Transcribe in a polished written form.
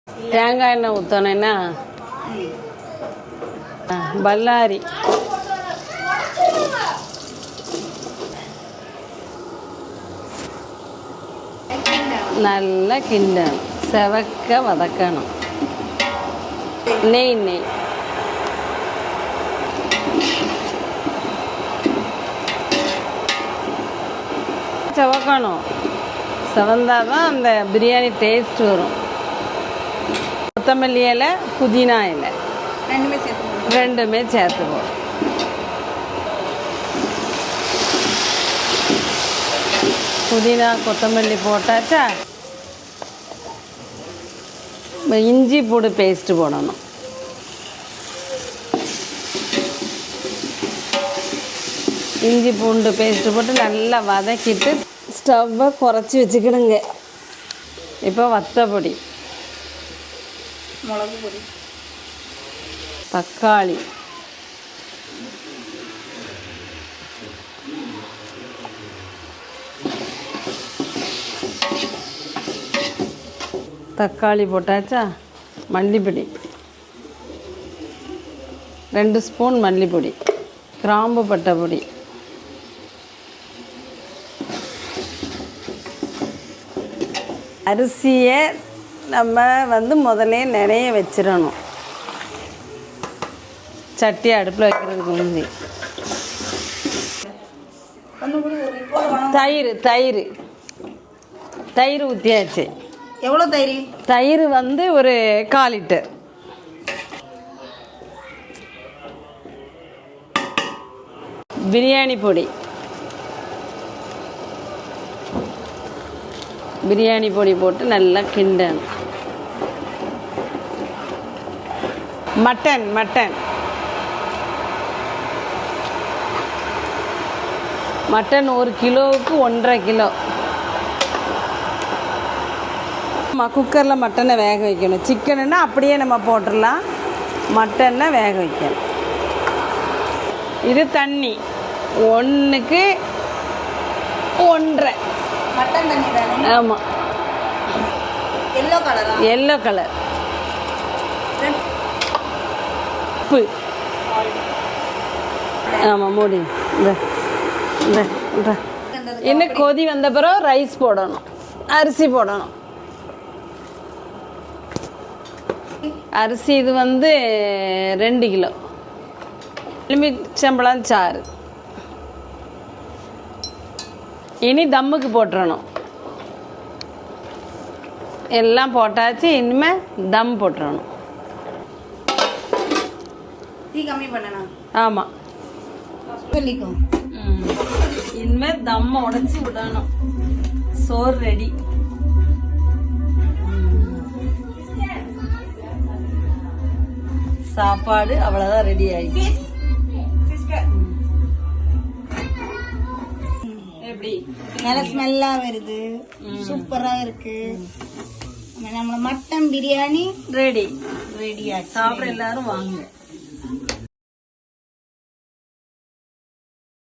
தேங்காய் எண்ணெய் ஊற்றணுன்னா பல்லாரி நல்லா கிண்டணும், செவக்க வதக்கணும். நெய் நெய் செவக்கணும். செவந்தாதான் அந்த பிரியாணி டேஸ்ட் வரும். கொத்தமல்லி இலை, புதினா இலை ரெண்டுமே சேர்த்துப்போம். புதினா கொத்தமல்லி போட்டாச்சா, இஞ்சி பூண்டு பேஸ்ட்டு போடணும். இஞ்சி பூண்டு பேஸ்ட்டு போட்டு நல்லா வதக்கிட்டு ஸ்டவ்வை குறைச்சி வச்சுக்கிடுங்க. இப்போ வத்தப்பொடி, மிளகு பொடி, தக்காளி, தக்காளி போட்டாச்சா, மல்லிப்பொடி 2 ஸ்பூன் மல்லிப்பொடி, கிராம்பு பட்டை பொடி, அரிசியை நம்ம முதல்ல நிறைய வச்சிடணும். சட்டி அடுப்பில் வைக்கிறதுக்கு முந்தி தயிர் தயிர் தயிர் ஊற்றியாச்சு. எவ்வளோ தயிர்? தயிர் ஒரு 1/4 லிட்டர். பிரியாணி பொடி, பிரியாணி பொடி போட்டு நல்லா கிண்டணும். மட்டன் மட்டன் மட்டன் 1 கிலோவுக்கு 1.5 கிலோ. குக்கரில் மட்டனை வேக வைக்கணும். சிக்கனுன்னா அப்படியே நம்ம போட்டுடலாம், மட்டனை வேக வைக்கணும். இது தண்ணி 1க்கு 1.5 மட்டன் தண்ணி தானே? ஆமாம், எல்லோ கலரா? Yellow colour. உப்பு, ஆமாம் மூடி. இன்னும் கொதி வந்த பிறகு ரைஸ் போடணும், அரிசி போடணும். அரிசி இது 2 கிலோ. எலுமிச்சம்பழம் சாறு. இனி தம்முக்கு போட்டுறணும். எல்லாம் போட்டாச்சு, இனிமேல் தம் போட்டுறணும். டீ கம்மி பண்ணணும். ஆமாம், சொல்லிக்கும். இனிமேல் தம்மை உடைச்சி விடணும். சோறு ரெடி. சாப்பாடு அவ்வளோதான் ரெடி ஆயிடுச்சு. எப்படி நல்ல ஸ்மெல்லா வருது, சூப்பரா இருக்கு. நம்ம மட்டன் பிரியாணி ரெடி. ரெடியா? சாப்பிட எல்லாரும் வாங்க.